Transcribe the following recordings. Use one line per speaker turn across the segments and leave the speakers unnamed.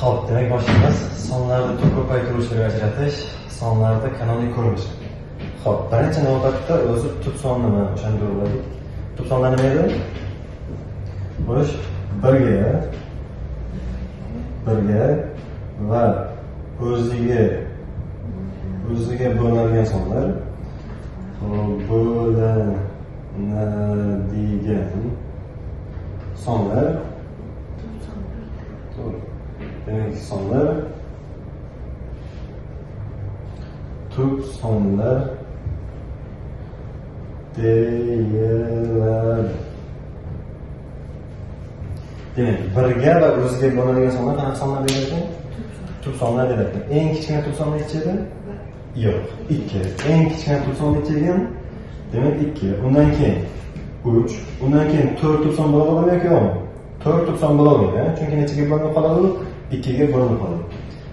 Xo'p, demak boshlaymiz. Sonlarni tub ko'paytiruvchilarga ajratish, sonlarda kanonik ko'rinish. Xo'p, birinchi navbatda o'zi tub son nima? O'shani to'g'rilaylik. Tub sonlar nima edi? Xo'sh, birga va o'ziga bo'linadigan sonlar. Bo'linadigan sonlar. To'g'ri. Demek sonlar tub sonlar deyiladi. Demek birga va o'ziga bo'ladigan sonlar qanaqa sonlar deyiladi? Tub sonlar deyiladi. Eng kichkina tub son nechidir? Yo'q, 2. Eng kichkina tub son nechidir? Demak 2. Undan keyin 3. Undan keyin 4 tub son bo'ladimi yoki yo'qmi? 4 tub son bo'laolmaydi, chunki nechaga bo'linib qoladi? 2 ga bo'linib qoladi.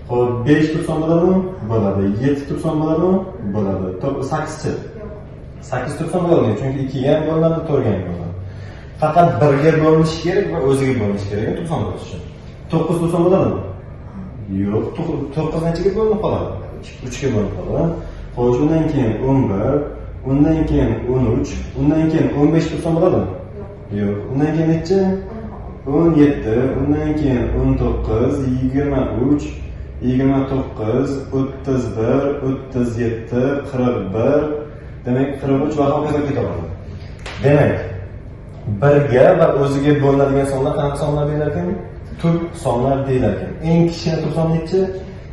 Xo'p, 5 tub son bo'ladimi? Bo'ladi. 7 tub son bo'ladimi? Bo'ladi. 8chi? 8 tub son bo'ladi, chunki 2 ga ham bo'linadi, 4 ga ham bo'linadi. Faqat 1 ga bo'linishi kerak va o'ziga bo'linishi kerak tub son bo'lishi uchun. 9 tub son bo'ladimi? Yo'q, 9 nechaga bo'linib qoladi? 3 ga bo'linib qoladi. Xo'sh, undan keyin 11, undan keyin 13, undan keyin 15 tub son bo'ladimi? Yo'q. Undan keyin nechi? 17, undan keyin 19, 23, 29, 31, 37, 41, demek 43 va hokazo ketaveradi. Demak, birga va o'ziga bo'linadigan sonlar qanaqa sonlar deyilar ekan? Tub sonlar deyilar ekan. Eng kichkina tub son nechi?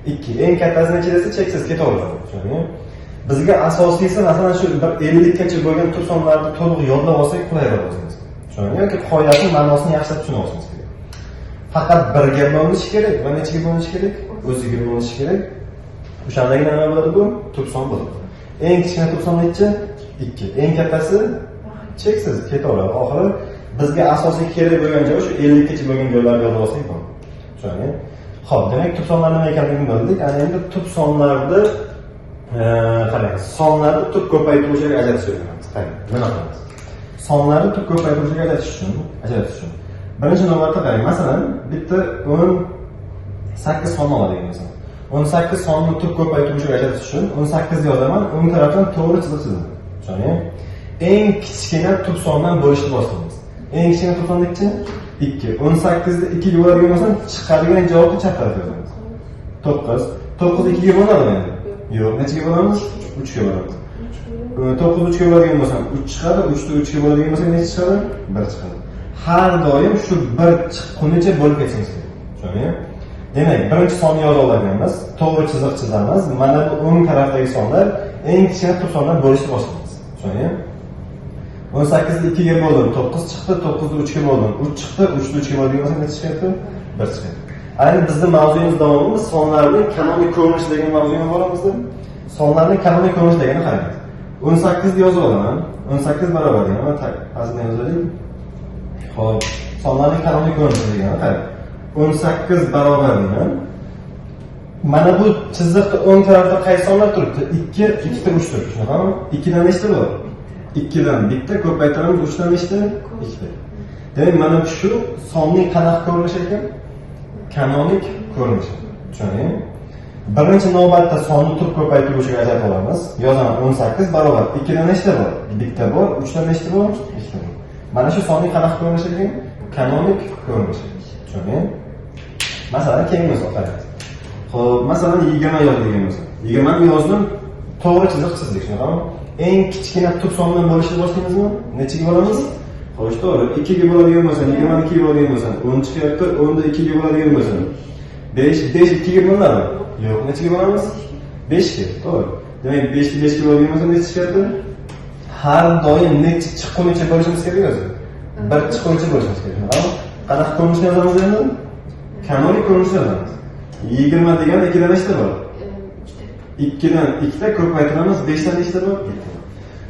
2. Eng kattasi nechi desa cheksiz ketaveradi. Tushundingmi? Bizga asosiysi masalan shu 50 gacha bo'lgan tub sonlarni to'liq yodlab olsak qulayroq o'zimiz. Tushundingmi? Yoki qoidasini ma'nosini yaxshilab tushuna olsangiz kerak. Faqat birga bo'linishi kerak va nechaga bo'linishi kerak? O'ziga bo'linishi kerak. O'shandagina nima bo'ladi bu? Tub son bo'ladi. Eng kichkina tub son nechi? 2. Eng kattasi cheksiz ketaveradi. Oxiri bizga asosiy kerak bo'lgan joy shu 50 gacha bo'lgan joylarni yozib olsak bo'ladi. Tushundingmi? Xo'p, demak tub sonlar nima ekanligini bildik. Ana endi tub sonlarni qarang, sonlarni tub ko'paytiruvchilarga ajratish o'rganamiz. Qarang, nima qilamiz? Sonlarni tub ko'paytiruvchilarga ajratish uchun. Birinchi navbatda qarang, masalan, bitta 18 sonni olaylik masalan. 18 sonni tub ko'paytiruvchilarga ajratish uchun 18 yozaman, o'ng tarafdan to'g'ri chiziq chizaman. Tushundingmi? Eng kichkina tub sondan bo'lishni boshlaymiz. Eng kichkina tub son nechi? 2. 18 ni 2 ga bo'ladigan bo'lsa, chiqadigan javobni chap tarafga yozamiz. 9. 9 2 ga bo'ladimi? Yo'q, nechaga bo'lamiz? 3 ga bo'lamiz. 9 3 ga bo'ladigan bo'lsa 3 chiqadi, 3 ni 3 ga bo'ladigan bo'lsa necha chiqadi? 1 chiqadi. Har doim shu 1 chiqqunicha bo'lib ketsangiz kerak. Tushundingmi? Demak, birinchi sonni yoza olganmiz, to'g'ri chiziq chizamiz. Mana bu o'ng tarafdagi sonlar eng kichkina tub sondan bo'lishni boshlaymiz. Tushundingmi? 18 ni 2 ga bo'ldim, 9 chiqdi, 9 ni 3 ga bo'ldim, 3 chiqdi, 3 ni 3 ga bo'ladigan bo'lsa necha chiqadi? 1 chiqadi. Ayni bizning mavzuyimiz davomida sonlarning kanonik ko'rinishi degan mavzuga boramizda. Sonlarning kanonik ko'rinishi degani qarang. 18 ni yozib olaman. 18 barobar degan, mana azmi yozaylik. Xo'p, sonlarning kanonik ko'rinishi degani qarang. 18 barobar degan. Mana bu chiziqning o'ng tarafida qaysi sonlar turibdi? 2, 2 ta 3 turibdi. Shunaqami? 2 dan nechta bor? 2 dan bitta ko'paytiramiz, 3 dan nechta? 2 ta. Demak, mana shu sonning qanaqa ko'rinishi ekan? Kanonik ko'rinishi. Tushundingmi? Birinchi navbatda sonni tub ko'paytiruvchiga ajratib olamiz. Yozaman 18 barobar 2 dan nechta bor? Bitta bor, 3 dan nechta bor? 2 ta bor. Mana shu sonning qanaqa ko'rinishi ekan? Kanonik ko'rinishi. Tushundingmi? Masalan, keng misol qarang. Xo'p, masalan 20 yozilgan bo'lsa, 20 ni yozdim, to'g'ri chiziq chizdik, shunaqami? Eng kichkina tub sondan bo'lishni boshlaymizmi? Nechaga bo'lamiz? Xo'sh, to'g'ri. 2 ga bo'ladigan bo'lsa, 20 2 ga bo'ladigan bo'lsa, 10 chiqyapti, 10 da 2 ga bo'ladigan bo'lsa, 5 2 ga bo'ladimi? Yo'q, nechaga bo'lamiz? 5 ga, to'g'ri. Demak, 5 ga 5 ga bo'ladigan bo'lsa, necha chiqadi? Har doim necha chiqqunicha bo'lishimiz kerak o'zi. 1 chiqqunicha bo'lishimiz kerak. Qanaqa ko'rinishni yozamiz endi? Kanonik ko'rinishni yozamiz. 20 degan 2 dan nechta bor? 2 dan 2 ta ko'paytiramiz, 5 dan nechta bor?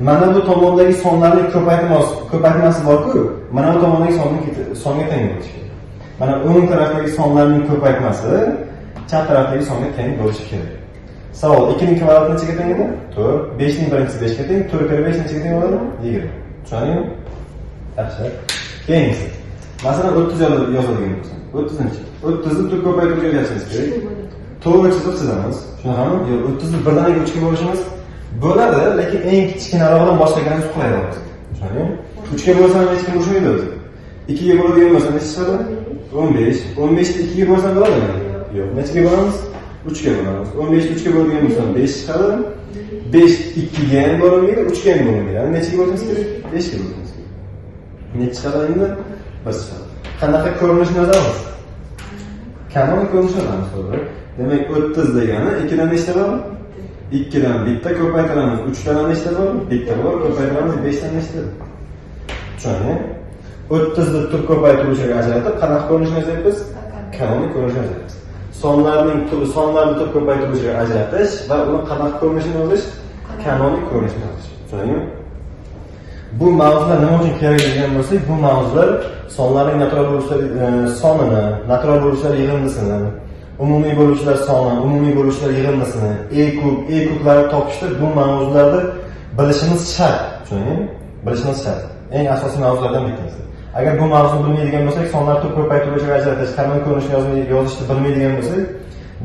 Mana bu tomondagi sonlarning ko'paytmasi bor-ku, mana bu tomondagi songa teng bo'lishi kerak. Mana o'ng tarafdagi sonlarning ko'paytmasi chap tarafdagi songa teng bo'lishi kerak. Savol: 2 ning kvadrati nechaga teng edi? 4. 5 ning birinchisi 5 ga teng, 4 kira 5 nechaga teng bo'ladi? 20. Tushundingmi? Yaxshi. Keyingisi. Masalan 30 yozadigan bo'lsam, 30 necha? 30'ni tut ko'paytirib yozishimiz kerak. To'g'ri chizib chizamiz. Shunaqami? Yo'q, 30'ni birdan 3 ga bo'lishimiz bo'ladi, lekin eng kichkinarog'idan boshlaganimiz qulay bo'ladi. Tushundingmi? 3 ga bo'lsa ham hech kim urushmaydi o'zi. 2 ga bo'ladigan bo'lsa necha chiqadi? 15. 15 ni 2 ga bo'lsa bo'ladimi? Yo'q. Nechaga bo'lamiz? 3 ga bo'lamiz. 15 ni 3 ga bo'ladigan bo'lsa 5 chiqadi. 5 2 ga ham bo'lmaydi, 3 ga ham bo'lmaydi. Yani nechaga bo'lishimiz kerak? 5 ga bo'lishimiz kerak. Necha chiqadi endi? 1 chiqadi. Qanaqa ko'rinishni yozamiz? Kanoniy ko'rinishni yozamiz, to'g'ri. Demak, 30 degani 2 dan nechta bor? 2 dan bitta ko'paytiramiz. 3 dan nechta bor? Bitta bor. Ko'paytiramiz 5 dan nechta? Tushundingmi? 30 ni tur ko'paytiruvchiga ajratib, qanaqa ko'rinishni yozamiz? Kanoniy ko'rinishni yozamiz. Sonlarning turi, sonlarni tur ko'paytiruvchiga ajratish va uni qanaqa ko'rinishini yozish? Kanoniy ko'rinishni yozish. Tushundingmi? Bu mavzular nima uchun kerak degan bo'lsak, bu mavzular sonlarning natural bo'lishlar sonini, natural bo'lishlar yig'indisini, umumiy bo'luvchilar soni, umumiy bo'luvchilar yig'indisini, e kublarni topishda bu mavzularni bilishimiz shart. Tushundingmi? Bilishimiz shart. Eng asosiy mavzulardan bittasi. Agar bu mavzuni bilmaydigan bo'lsak, sonlar tur ko'paytiruvchiga ajratish, kanoniy ko'rinishni yozishni bilmaydigan bo'lsak,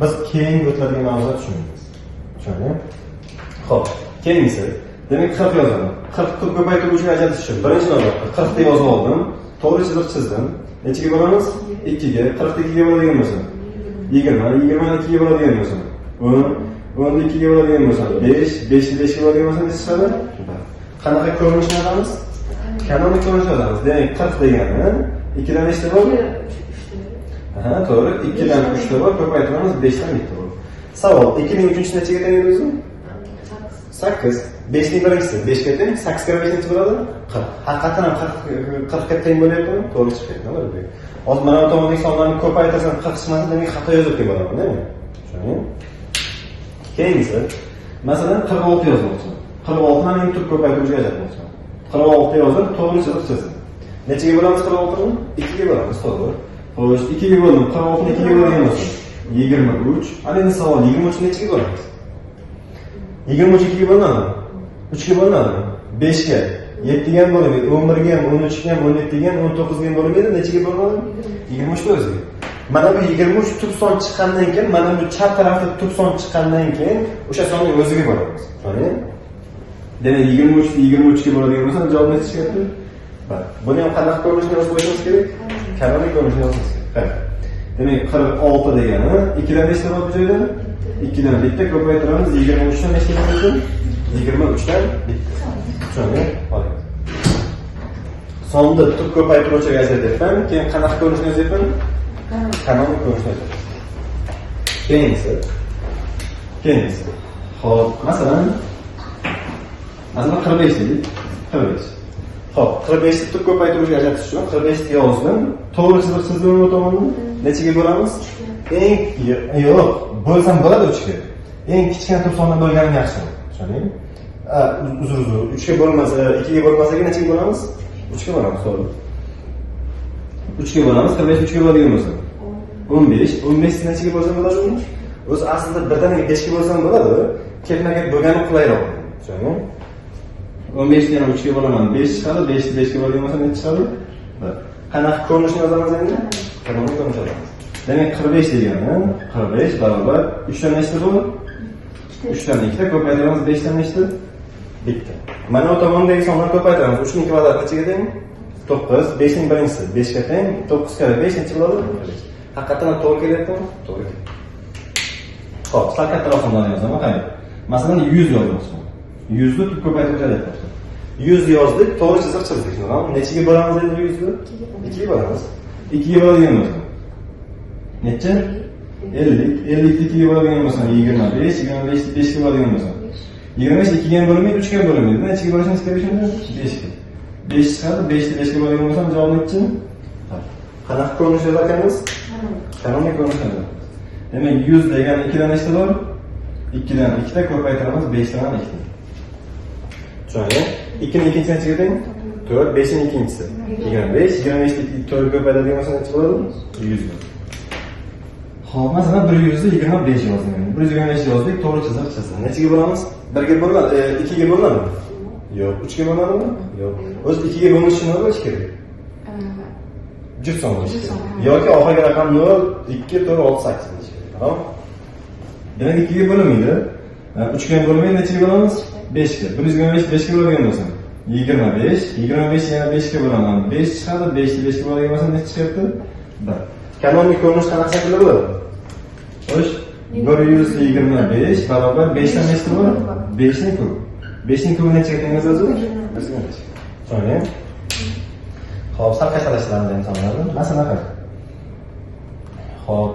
biz keyingi o'tiladigan mavzularni tushunmaymiz. Tushundingmi? Xo'p, keyingisi. Demak, 40 yozaman. 40 tur ko'paytiruvchiga ajratish uchun birinchi navbatda 40 ni yozib oldim. To'g'ri chiziq chizdim. Nechaga bo'lamiz? 2 ga. 40 ni 2 ga bo'ladigan bo'lsa 20, 20 ni 2 ga bo'ladigan bo'lsa 10, 10 ni 2 ga bo'ladigan bo'lsa 5, 5 ni 5 ga bo'ladigan bo'lsa necha chiqadi? Qanaqa ko'rinishni yozamiz? Kanoniy ko'rinishni yozamiz. Demak, 40 degani 2 dan nechta bor? Ha, to'g'ri. 2 dan 3 ta bor, ko'paytiramiz 5 dan bitta bor. Savol, 2 ning 3-chi nechaga teng o'zi? 8. 5 ning birinchisi 5 ga teng, 8 ga 5 necha bo'ladi? 40. Haqiqatan ham 40 ga teng bo'lyaptimi? To'g'ri chiqyapti, nima? Hozir mana bu tomondagi sonlarni ko'paytirsam 40 chiqmasa, demak xato yozib qo'yaman, deymi? Tushundingmi? Keyingisi, masalan 46 yozmoqchiman. 46 ni tur ko'paytiruvchiga ajratmoqchiman. 46 yozib, to'g'ri chiziq chizdim. Nechaga bo'lamiz 46 ni? 2 ga bo'lamiz, to'g'ri. Xo'sh, 2 ga bo'ldim. 46 ni 2 ga bo'lgan bo'lsa 23. Ana endi savol, 23 nechaga bo'lamiz? 23 2 ga bo'linadi. 3 ga bo'linadi. 5 ga, 7 ga ham bo'linadi, 11 ga ham, 13 ga ham, 17 ga ham, 19 ga ham bo'linadi. Nechaga bo'linadi? 23 ta o'ziga. Mana bu 23 tub son chiqqandan keyin, mana bu chap tarafda tub son chiqqandan keyin o'sha sonning o'ziga boramiz. To'g'ri? Demak, 23 ni 23 ga bo'ladigan bo'lsa, javob necha chiqadi? Bak, buni ham qanaqa ko'rinishni yozib qo'yishimiz kerak? Kanoniy ko'rinishni yozishimiz kerak. Demak, 46 degani 2 dan nechta bor bu joyda? 2 dan bitta ko'paytiramiz, 23 dan nechta bo'ladi? 23 dan bitta. Tushundingmi? Hozir. Sonni tur ko'paytiruvchiga ajratyapman, keyin qanaqa ko'rinishni yozyapman? Kanoniy ko'rinishni yozyapman. Keyingisi. Xo'p, masalan 45 deylik. 45. Xo'p, 45 ni tur ko'paytiruvchiga ajratish uchun 45 ni yozdim. To'g'ri chiziq chizdim bu tomonni. Nechaga bo'lamiz? Yo'q, bo'lsam bo'ladi 3 ga. Eng kichkina tur sondan bo'lgani yaxshi. Tushundingmi? Uzr. 3 ga bo'lmasa, 2 ga bo'lmasa nechaga bo'lamiz? 3 ga bo'lamiz, to'g'ri. 3 ga bo'lamiz, 45 3 ga bo'ladigan bo'lsa 15. 15 nechaga bo'lsa bo'ladi? O'zi aslida birdan 5 ga bo'lsa ham bo'ladi. Ketma-ket bo'lgani qulayroq. Tushundingmi? 15 ni ham 3 ga bo'laman, 5 chiqadi. 5 ni 5 ga bo'ladigan bo'lsa necha chiqadi? Qanaqa ko'rinishni yozamiz endi? Kanoniy ko'rinishni yozamiz. Demak, 45 degani 45 barobar 3 dan nechta bo'ladi? 3 dan 2 ta ko'paytiramiz, 5 dan nechta? Bitta. Mana bu tomondagi sonlarni ko'paytiramiz. 3 ning kvadrati nechaga teng? 9. 5 ning birinchisi 5 ga teng. 9 kare 5 necha bo'ladi? Haqiqatan to'g'ri kelyaptimi? To'g'ri. Xo'p, sal kattaroq sonlarni yozaman, qani. Masalan, 100 yozmoqchiman. 100 ni tur ko'paytiruvchiga ajratmoqchiman. 100 yozdik, to'g'ri chiziq chizdik. Nechaga bo'lamiz endi 100 ni? 2 ga bo'lamiz. 2 ga bo'ladigan bo'lsa necha? 50. 50 ni 2 ga bo'ladigan bo'lsa 25. 25 ni 5 ga bo'ladigan bo'lsa 25 2 ga ham bo'lmaydi, 3 ga ham bo'lmaydi. Nechaga bo'lishimiz kerak shunda? 5 ga. 5 chiqadi. 5 ni 5 ga bo'ladigan bo'lsa javob necha? Qanaqa ko'rinish yozar ekanmiz? Kanoniy ko'rinishni yozamiz. Demak, 100 degani 2 dan nechta bor? 2 dan 2 ta ko'paytiramiz, 5 dan 2 ta. Tushundingmi? 2 ning ikkinchisi nechaga teng? 4. 5 ning ikkinchisi 25. 25 ni 4 ko'paytiradigan bo'lsa necha bo'ladi? 100. Xo'p, masalan 100 ni 25 yozdim. 125 yozdik, to'g'ri chiziq chizdim. Nechaga bo'lamiz? 1 ga bo'linadi, 2 ga bo'linadimi? Yo'q. 3 ga bo'linadimi? Yo'q. O'zi 2 ga bo'linishi nima bo'lishi kerak? juft songa
Juft son, ha.
yoki oxirgi raqam 0, 2, 4, 6, 8 deyish kerak. Tamam? Demak 2 ga bo'linmaydi. 3 ga bo'lmaydi, nechaga bo'lamiz? 5 ga. 125 5 ga bo'ladigan bo'lsa 25, 25 yana 5 ga bo'laman. 5 chiqadi, 5 ni 5 ga bo'ladigan bo'lsa necha chiqyapti? 1. Kanonik ko'rinish qanaqa shaklda bo'ladi? Xo'sh, 125 barobar 5 dan nechta bo'ladi? 5 ning kubi. 5 ning kubi nechaga teng o'zi? 125. Tushundingmi? Xo'p, sal qachqalashtiramiz insonlarni. Masalan, qara. Xo'p,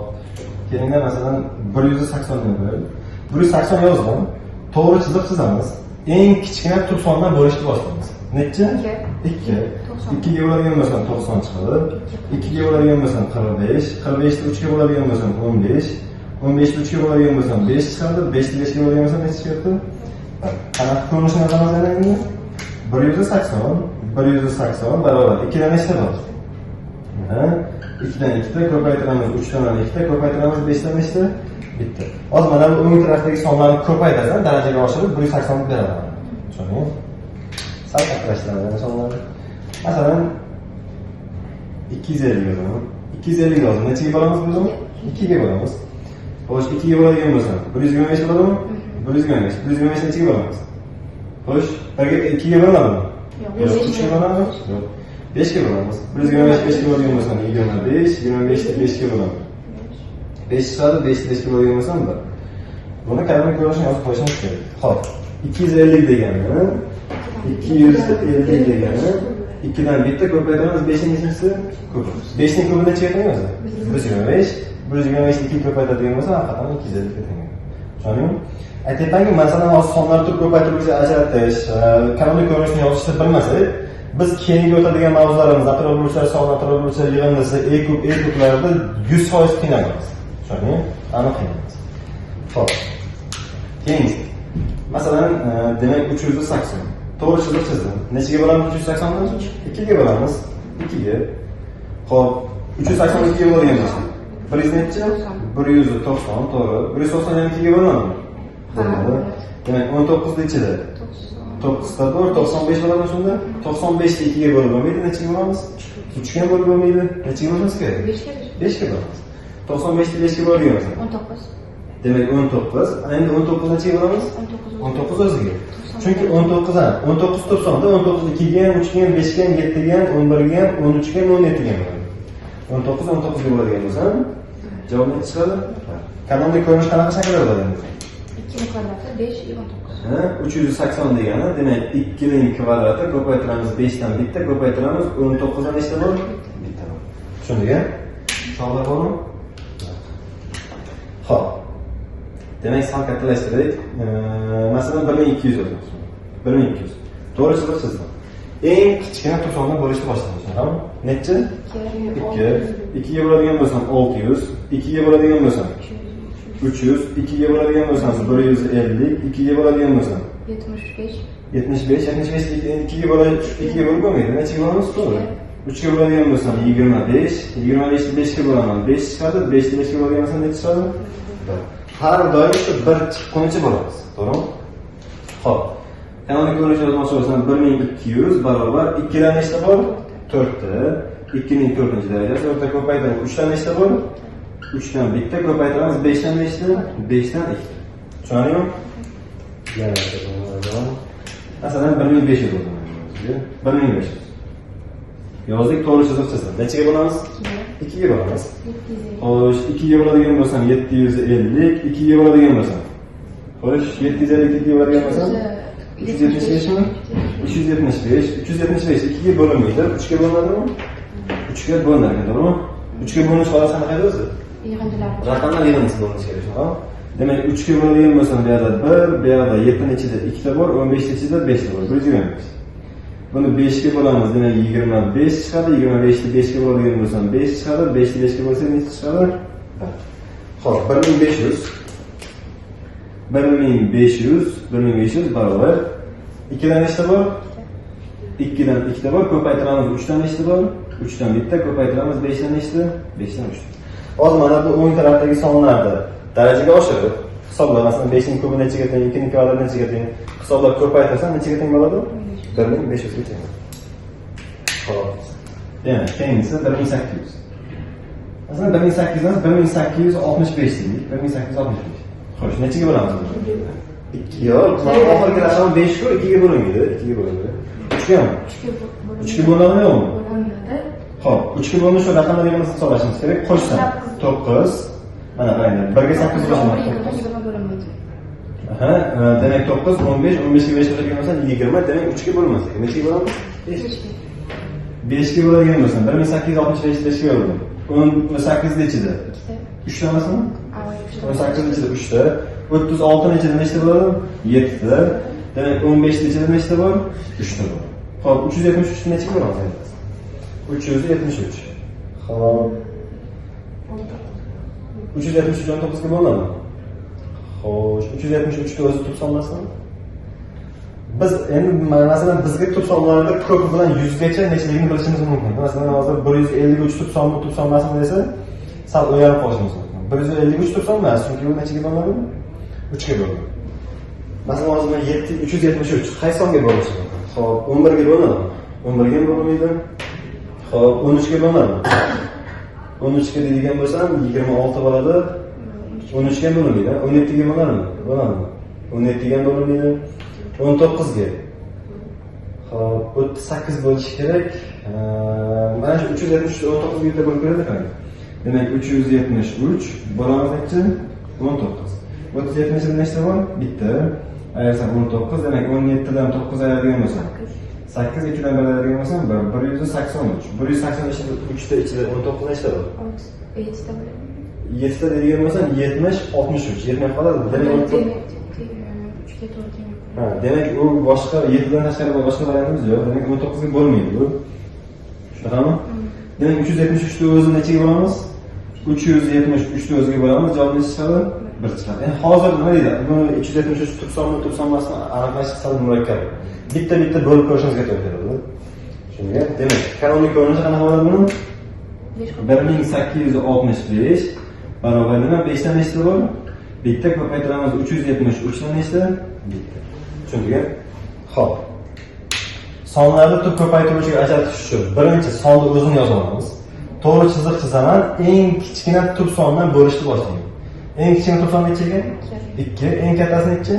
kelinglar masalan 180 deb qo'yaylik. 180 yozdim. To'g'ri chiziq chizamiz. Eng kichkina tub sondan bo'lishni boshlaymiz. Necha? 2. 2 ga bo'ladigan bo'lsa 90 chiqadi. 2 ga bo'ladigan bo'lsa 45. 45 ni 3 ga bo'ladigan bo'lsa 15. 15 ni 3 ga bo'ladigan bo'lsa 5 chiqadi. 5 ni 5 ga bo'ladigan bo'lsa necha chiqyapti? Qanaqa ko'rinishni yozamiz endi? 180 barobar 2 dan nechta bor? 2 dan 2 ta ko'paytiramiz, 3 dan 2 ta ko'paytiramiz, 5 dan nechta? Bitta. Hozir mana bu o'ng tarafdagi sonlarni ko'paytirsan, darajaga oshirib 180 ni beraman. Tushundingmi? Sal kattalashtiraman sonlarni. Masalan 250 yozaman. 250 yozdim. Nechaga bo'lamiz biz uni? 2 ga bo'lamiz. Xo'sh, 2 ga bo'ladigan bo'lsa 125 bo'ladimi? 125. 125 nechaga bo'lamiz? Xo'sh, 2 ga bo'ladimi? Yo'q, 3 ga bo'ladimi? Yo'q. 5 ga bo'lamiz. 125 5 ga bo'ladigan bo'lsa 25, 25 ni 5 ga bo'lamiz. 5 chiqadi, 5 ni 5 ga bo'ladigan bo'lsa 1. Buni kanonik ko'rinishni yozib qo'yishimiz kerak. Xo'p, 250 degani 250 degani 2 dan bitta ko'paytiramiz, 5 ning nechasi? Kubi. 5 ning kubi nechaga teng o'zi? 125. 125 ni 2 ko'paytiradigan bo'lsa, haqiqatan 250 ga teng. Tushundingmi? Aytyapmanki, masalan, hozir sonlarni turib ko'paytiruvchi ajratish, kanonik ko'rinishni yozishni bilmasak, biz keyingi o'tadigan mavzularimiz, atrofli burchlar soni, atrofli burchlar yig'indisi, e-kublarda 100% qiynalamiz. Tushundingmi? Aniq qiynalamiz. Xo'p. Keyingi. Masalan, demak 380. To'g'ri chiziq chizdim. Nechaga bo'lamiz 380 dan? 2 ga bo'lamiz. 2 ga. Xo'p, 382 ga bo'ladigan bo'lsa 100 necha? 190, to'g'ri. 190 dan 2 ga bo'ladimi? Bo'ladi. Demak 19 ni ichida 9 ta bor, 95 bo'ladi shunda. 95 ni 2 ga bo'lib bo'lmaydi, nechaga bo'lamiz? 3 ga bo'lib bo'lmaydi. Nechaga bo'lsa kerak? 5 ga bo'lamiz. 95 ni 5 ga bo'ladigan bo'lsa 19. Demak 19. Endi 19 nechaga bo'lamiz? 19 o'ziga. Chunki 19 dan 19 90da 19 2 ga ham, 3 ga ham, 5 ga ham, 7 ga ham, 11 ga ham, 13 ga ham, 17 ga ham bo'ladi. 19 ga bo'ladigan bo'lsa javob necha chiqadi? Kanonik ko'rinish qanaqa shaklda bo'ladi endi?
2 ning kvadrati 5 19.
380 degani, demak 2 ning kvadrati ko'paytiramiz 5 dan bitta ko'paytiramiz 19 dan nechta bor? Bitta bor. Tushundingmi? Savollar bormi? Xo'p. Demak, sal kattalashtirdik. Masalan 1200 yozamiz. 1200. To'g'ri chiziq chizdim. Eng kichkina tub sondan bo'lishni boshlaymiz, to'g'rimi? Necha? 2. 2 ga bo'ladigan bo'lsam 600, 2 ga bo'ladigan bo'lsam 300, 2 ga bo'ladigan bo'lsam 150, 2 ga bo'ladigan bo'lsam
75.
75 2 ga bo'lib bo'lmaydi. Necha bo'lamiz? To'g'ri. 3 ga bo'ladigan bo'lsam 25, 25 ni 5 ga bo'laman. 5 chiqadi, 5 ni 5 ga bo'ladigan bo'lsa necha chiqadi? 1. Har doim shu 1 chiqqunicha bo'lamiz, to'g'rimi? Xo'p. Kanonik ko'rinish yozmoqchi bo'lsam 1200 barobar 2 dan nechta bor? 4 ta. 2 ning 4-darajasi, o'rta ko'paytirib 3 dan nechta bor? 3 dan bitta ko'paytiramiz, 5 dan nechta? 5 dan 2. Tushundingmi? Yana aytaman. Masalan 1500 bo'ldi. 1500. Yozdik, to'g'ri chiziq chizdim. Nechaga bo'lamiz? 2 ga bo'lamiz. Xo'sh, 2 ga bo'ladigan bo'lsam 750, 2 ga bo'ladigan bo'lsam. Xo'sh, 750 2 ga bo'ladigan bo'lsam 375 mi? 375. 375 2 ga bo'linmaydi. 3 ga bo'linadimi? 3 ga bo'linadi, to'g'rimi? 3 ga bo'linish holati qanaqa edi o'zi?
Yig'indilar.
Raqamlar yig'indisi bo'linishi kerak, to'g'rimi? Demak, 3 ga bo'ladigan bo'lsam, bu yerda 1, bu yerda 7 ning ichida 2 ta bor, 15 ning ichida 5 ta bor. 125. Buni 5 ga bo'lamiz, demak 25 chiqadi. 25 ni 5 ga bo'ladigan bo'lsam 5 chiqadi. 5 ni 5 ga bo'lsa necha chiqadi? 1. Xo'p, 1500 barobar 2 dan nechta bor? 2 dan 2 ta bor, ko'paytiramiz 3 dan nechta bor? 3 dan bitta ko'paytiramiz 5 dan nechta? 5 dan 3. Hozir mana bu o'ng tarafdagi sonlarni darajaga oshirib hisoblab, masalan 5 ning kubi nechaga teng, 2 ning kvadrati nechaga teng hisoblab ko'paytirsam nechaga teng bo'ladi? 1500 ga teng. Xo'p. Demak, keyingisi 1800. Masalan 1800 emas, 1865 deylik. 1865. Xo'sh, nechaga bo'lamiz buni? 2 yo'q, oxirgi raqam 5 ku, 2 ga bo'linmaydi, 2 ga bo'linadi. 3 gami? 3 ga bo'linadimi yo'qmi?
Bo'linadi.
Xo'p, 3 ga bo'linib shu raqamlarni yig'ini hisoblashimiz kerak. Qo'shsam 9. Mana qarang, 1 ga 8 qo'shamiz.
20 bo'linmaydi.
Aha, demak 9, 15, 15 ga 5 qo'shadigan bo'lsam 20, demak 3 ga bo'lmas ekan. Nechaga bo'lamiz? 5 ga bo'ladigan bo'lsam 1865 5 ga bo'linadi. 18 ni ichida 3 ta emasmi? 18 ni ichida 3 ta. 36 ni ichida nechta bo'ladi? 7 ta. Demak 15 ni ichida nechta bor? 3 ta bor. Xo'p, 373 nechaga bo'lamiz? 373. Xo'p. 373 19 ga bo'ladimi? Xo'sh, 373 ga o'zi turib solmasmi? Biz endi masalan bizga turib sonlarida ko'p bilan 100 gacha nechaligini bilishimiz mumkin. Masalan, hozir 153 turib sonmi, turib sonmasmi desa, sal o'ylanib qolishimiz mumkin. 153 turib son emas, chunki u nechaga bo'linadi? 3 ga bo'linadi. Masalan, hozir men 373 qaysi songa bo'lishi mumkin? Xo'p, 11 ga bo'linadi. 11 ga bo'linmaydi. Xo'p, 13 ga bo'linadi. 13 ga deydigan bo'lsam 26 bo'ladi. 13 ga bo'linmaydi. 17 ga bo'ladimi? Bo'ladimi? 17 ga bo'linmaydi. 19 ga. Xo'p, 38 bo'lishi kerak. Mana shu 373 19 ga bo'lib beradi qani. Demak, 373 bo'lamiz necha? 19. 37 ni nechta bor? Bitta. Ayirsa 19, demak 17 dan 9 ayiradigan bo'lsam 8, 2 dan 1 ayiradigan bo'lsam 183. 183 ta ichida 19 nechta bor?
7 ta bo'ladi.
7 ta deydigan bo'lsam 70, 63. 70 qoladi. Demak
3 ga to'g'ri.
Ha, demak u boshqa 7 dan tashqari boshqa variantimiz yo'q. Demak 19 ga bo'lmaydi bu. Shunaqami? Demak 373 ni o'zi nechaga bo'lamiz? 373 ni o'ziga bo'lamiz. Javob necha chiqadi? 1 chiqadi. Endi hozir nima deydi? Buni 373 turib sonmasini aniqlash sal murakkab. Bitta bo'lib ko'rishimizga to'g'ri keladi. Shunga, demak, kanonik ko'rinishi qanaqa bo'ladi buni? 1865 barobar nima? 5 dan nechta bor? Bitta ko'paytiramiz 373 dan nechta? Bitta. Tushundingmi? Xo'p. Sonlarni turib ko'paytiruvchiga ajratish uchun birinchi sonni o'zini yoza olamiz. To'g'ri chiziq chizaman. Eng kichkina turib sondan bo'lishni boshlayman. Eng kichkina turib son nechaga? 2. Eng kattasi necha?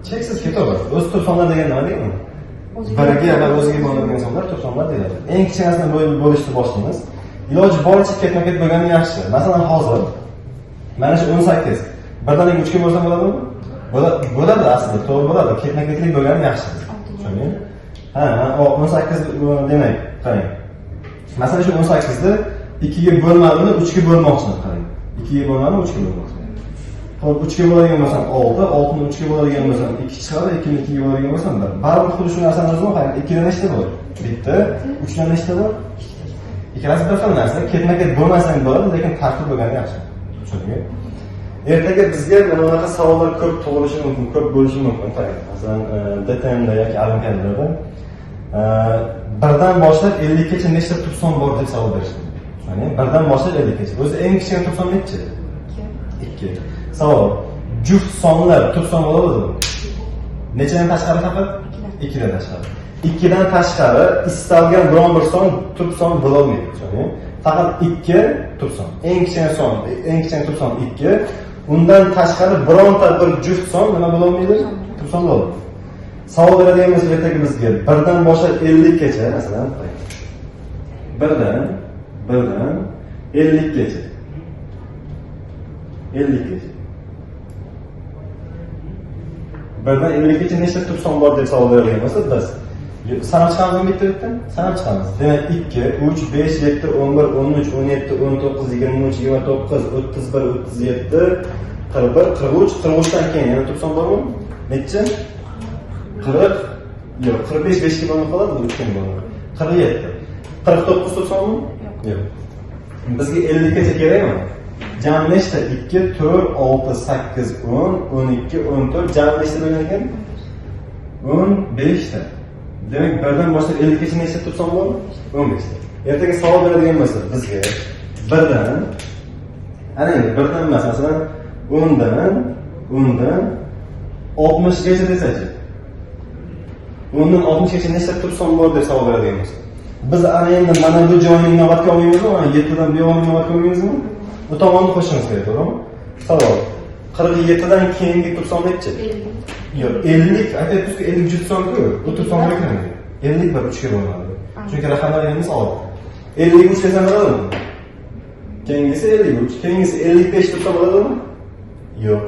Cheksiz ketaveradi. O'z turib sonlar degan nima deyman? Biriga va o'ziga bo'ladigan sonlar turib sonlar deyiladi. Eng kichkinasidan bo'lishni boshlaymiz. Iloji boricha ketma-ket bo'lgani yaxshi. Masalan, hozir mana shu 18 birdan 3 ga bo'lsa bo'ladimi? Bo'ladi aslida, to'g'ri bo'ladi. Ketma-ketlik bo'lgani yaxshi. Tushundingmi? Ha, 18 demak, qarang. Masalan, shu 18 ni 2 ga bo'lmadimi, 3 ga bo'lmoqchiman, qarang. 2 ga bo'lmadimi, 3 ga bo'lmoqchiman. Xo'p, 3 ga bo'ladigan bo'lsam 6, 6 ni 3 ga bo'ladigan bo'lsam 2 chiqadi, 2 ni 2 ga bo'ladigan bo'lsam 1. Baribir xuddi shu narsani o'zini qarang. 2 dan nechta bor? Bitta, 3 dan nechta bor? Ikkalasi bir xil narsa. Ketma-ket bo'lmasang bo'ladi, lekin tartib bo'lgani yaxshi. Tushundingmi? Ertaga bizga mana bunaqa savollar ko'p tug'ilishi mumkin, ko'p bo'lishi mumkin. Masalan, DTMda yoki olimpiadalarda birdan boshlab 50 gacha nechta turib son bor deb savol berishdi. Ya'ni birdan boshlab 50 gacha. O'zi eng kichkina turib son necha? 2. Savol: juft sonlar turib son bo'ladimi? Nechadan tashqari faqat? 2 dan tashqari. 2 dan tashqari istalgan biron bir son turib son bo'la olmaydi. Ya'ni faqat 2 turib son. Eng kichkina turib son 2. Undan tashqari bironta bir juft son nima bo'la olmaydi? Turib son bo'ladi. Savol beradigan bo'lsa ertaga bizga birdan boshlab 50 gacha, masalan, birdan 50 gacha. 50 gacha. Birdan 50 gacha nechta turib son bor deb savol beradigan bo'lsa, biz sanab chiqamiz bitta-bitta? Sanab chiqamiz. Demak, 2, 3, 5, 7, 11, 13, 17, 19, 23, 29, 31, 37, 41, 43, 43dan keyin yana turib son bormi? Necha? 40, yo'q, 45 5 ga bo'linib qoladi, bu 3 ga bo'linadi. 47. 49 turib sonmi? Yo'q. Bizga 50 gacha kerakmi? Jami nechta? 2, 4, 6, 8, 10, 12, 14. Jami nechta bo'lar ekan? 15 ta. Demak, birdan boshlab 50 gacha nechta turib son bor? 15 ta. Ertaga savol beradigan bo'lsa bizga birdan, ana endi birdan emas, masalan, 10dan 60 gacha desachi. 10dan 60 gacha nechta turib son bor deb savol beradigan bo'lsa. Biz ana endi mana bu joyni inobatga olmaymizmi? Mana 7 dan bu yoqni inobatga olmaymizmi? Bu tomonni qo'shishimiz kerak, to'g'rimi? Savol. 47 dan keyingi 90 nechi?
50.
Yo'q, 50 aytyapsiz-ku 50 juft son-ku. Bu 90 ga kirmaydi. 50 bir 3 ga bo'ladi. Chunki raqamlarimiz oz. 50 3 desam bo'ladimi? Keyingisi 53, keyingisi 55 deb bo'ladimi? Yo'q.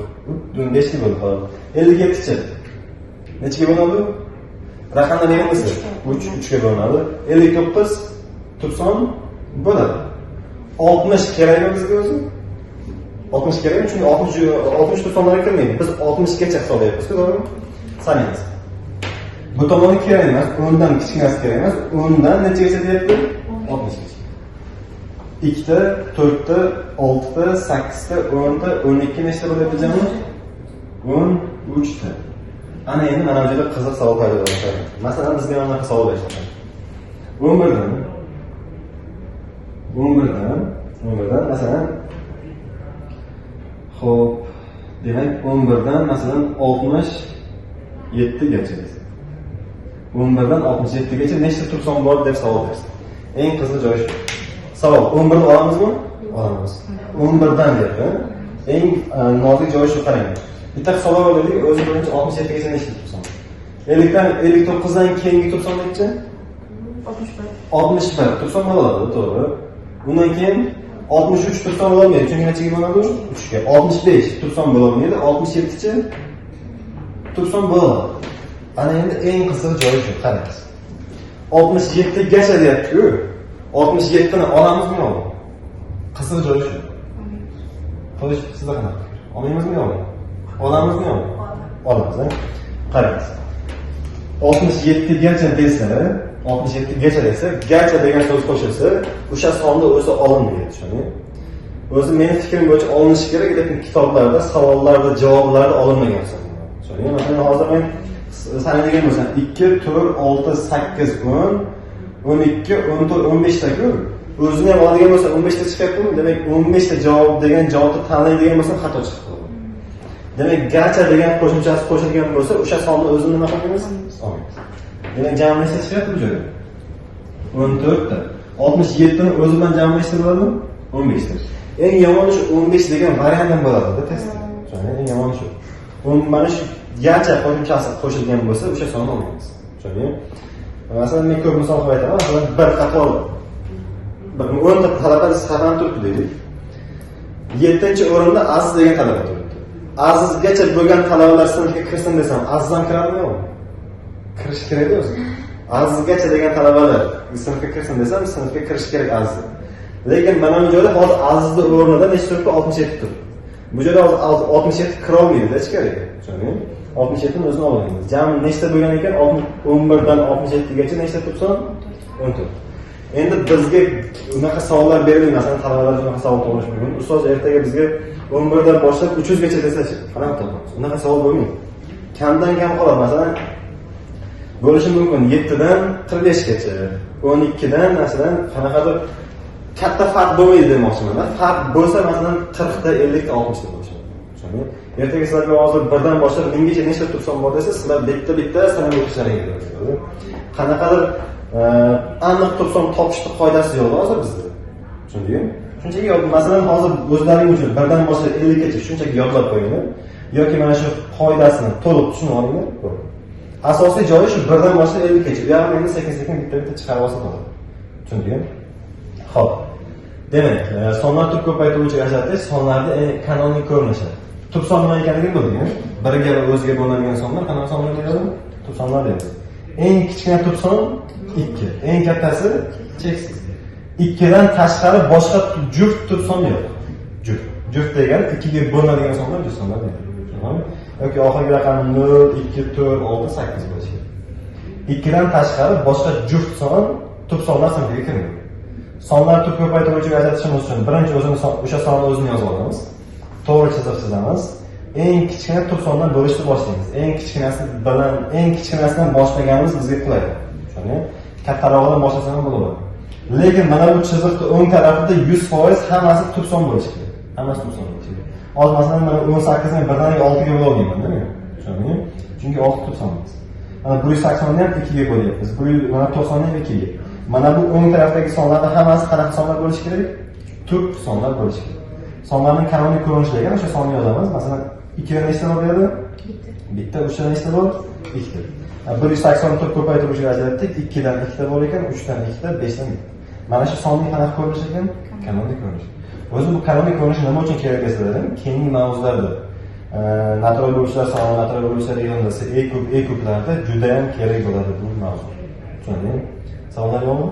5 ga bo'ladi hozir. 57chi. Nechiga bo'ladi? Raqamlar neyimiz? 3 ga bo'ladi. 59 90 bo'ladi. 60 kerakmi bizga o'zi? 60 kerak, chunki 60 to'sonlarga kirmaydi. Biz 60 gacha hisoblayapmiz, to'g'rimi? Sanaymiz. Bu tomoni kerak emas, undan kichkinasi kerak emas. Undan nechagacha deyapti? 60 gacha. 2 ta, 4 ta, 6 ta, 8 ta, 10 ta, 12 nechta bo'lyapti jami? 13 ta. Ana endi mana bu yerda qiziq savol paydo bo'ladi. Masalan, bizga mana bunaqa savol berishadi. 11dan masalan xo'p, demak 11dan masalan 67 gacha. 11dan 67 gacha nechta tur son bor deb savol bersa. Eng qiziq joyi shu. Savol 11 ni olamizmi? Olamiz. 11dan deyapti. Eng nozik joyi shu, qarang. Bitta hisoblab olaylik, o'zi birinchi 67 gacha nechta tur son? 50 dan 59 dan keyingi tur son necha?
61.
61 tur son bo'ladi, to'g'ri. Undan keyin 63 tur son bo'lmaydi, chunki nechaga bo'ladi? 3 ga. 65 tur son bo'lmaydi, 67chi tur son bo'ladi. Ana endi eng qiziq joyi shu, qarang. 67 gacha deyapti-ku. 67 ni olamizmi yo'qmi? Qiziq joyi shu. Qo'yish sizda qanaqa? Olmaymizmi yo'qmi? Olamizmi yo'qmi? Olamiz, ha? Qarang. 67 gacha desa, 67 gacha desa, gacha degan so'z qo'shilsa, o'sha sonni o'zi olinmaydi, tushundingmi? O'zi mening fikrim bo'yicha olinishi kerak, lekin kitoblarda, savollarda, javoblarda olinmagan son. Tushundingmi? Masalan, hozir men sanaydigan bo'lsam 2, 4, 6, 8, 10, 12, 14, 15 taku. O'zini ham oladigan bo'lsa 15 ta chiqyaptimi? Demak, 15 ta javob degan javobni tanlaydigan bo'lsa xato chiqdi. Demak, gacha degan qo'shimchasi qo'shilgan bo'lsa, o'sha sonni o'zini nima qilamiz? Olamiz. Demak, jami nechta chiqyapti bu joyda? 14 ta. 67 ni o'zi bilan jami nechta bo'ladimi? 15 ta. Eng yomoni shu 15 degan variant ham bo'ladi-da testda. Eng yomoni shu. Mana shu gacha qo'shimchasi qo'shilgan bo'lsa, o'sha sonni olmaymiz. Tushundingmi? Masalan, men ko'p misol qo'yib aytaman. Masalan, bir qator 10 ta talaba safdan turibdi deylik. 7-o'rinda Aziz degan talaba turibdi. Azizgacha bo'lgan talabalar sinfga kirsin desam, Aziz ham kiradimi yo'qmi? Kirish kerak o'zi. Azizgacha degan talabalar sinfga kirsin desam, sinfga kirish kerak Aziz. Lekin mana bu joyda hozir Azizning o'rnida nechta turibdi? 67 turibdi. Bu joyda hozir 67 kira olmaydi, hech kerak. Tushundingmi? 67 ni o'zini olamiz. Jami nechta bo'lgan ekan? 11 dan 67 gacha nechta tursa? 14. Endi bizga unaqa savollar berilmaydi, masalan, talabalar unaqa savol tug'ilishi mumkin. Ustoz ertaga bizga 11 dan boshlab 300 gacha desachi, qanaqa topamiz? Unaqa savol bo'lmaydi. Kamdan kam qoladi, masalan, bo'lishi mumkin 7 dan 45 gacha, 12 dan masalan qanaqadir katta farq bo'lmaydi demoqchiman. Farq bo'lsa, masalan, 40 ta, 50 ta, 60 ta bo'lishi mumkin. Tushundingmi? Ertaga sizlarga hozir 1 dan boshlab 1000 gacha nechta turson bor desa, sizlar bitta sanab o'tishlaringiz kerak. Qanaqadir aniq turson topishni qoidasi yo'q hozir bizda. Tushundingmi? Shunchaki masalan hozir o'zlaring uchun 1 dan boshlab 50 gacha shunchaki yodlab qo'yinglar yoki mana shu qoidasini to'liq tushunib olinglar. Asosiy joyi shu 1 dan boshlab 50 gacha. Bu yerni endi sekin-sekin bitta chiqarib olsa bo'ladi. Tushundingmi? Xo'p. Demak, sonlar tub ko'paytiruvchi ajratish sonlarning kanoniy ko'rinishi. Tub son nima ekanligini bildingmi? Biriga va o'ziga bo'linadigan sonlar qanaqa sonlar deyiladi? Tub sonlar deymiz. Eng kichkina tub son 2, eng kattasi cheksiz. 2 dan tashqari boshqa juft tub son yo'q. Juft degani 2 ga bo'linadigan sonlar juft sonlar deyiladi. Tushunarlimi? Yoki oxirgi raqam 0, 2, 4, 6, 8 bo'lishi. 2 dan tashqari boshqa juft son tub sonlar sinfiga kirmaydi. Sonlar tub ko'paytiruvchiga ajratishimiz uchun birinchi o'sha sonni o'zini yozib olamiz. To'g'ri chiziq chizamiz. Eng kichkina tub sondan bo'lishni boshlaymiz. Eng kichkinasidan boshlaganimiz bizga qulay. Tushundingmi? Kattarog'idan boshlasa ham bo'laveradi. Lekin mana bu chiziqning o'ng tarafida 100% hammasi tub son bo'lishi kerak. Hammasi tub son bo'lishi kerak. Hozir masalan mana 18 ni 1 dan 6 ga bo'lolmayman, nima? Tushundingmi? Chunki 6 tub son emas. Mana 180 ni ham 2 ga bo'lyapmiz. Bu mana 90 ni ham 2 ga. Mana bu o'ng tarafdagi sonlarning hammasi qanaqa sonlar bo'lishi kerak? Tub sonlar bo'lishi kerak. Sonlarning kanonik ko'rinishlariga o'sha sonni yozamiz. Masalan, 2 dan nechta bor bu yerda? Bitta. 3 dan nechta bor? 2. 184 ko'paytiruvchi ajratdik. 2 dan 2 ta bor ekan, 3 dan 2 ta, 5 dan 1. Mana shu sonning qanaqa ko'rinishi ekan? Kanonik ko'rinish. O'zi bu kanonik ko'rinish nima uchun kerak desalar, keyingi mavzularda natural bo'lishlar soni, natural bo'lishlar yig'indisi, E kublarda juda ham kerak bo'ladi bu mavzu. Tushundingmi? Savollar bormi?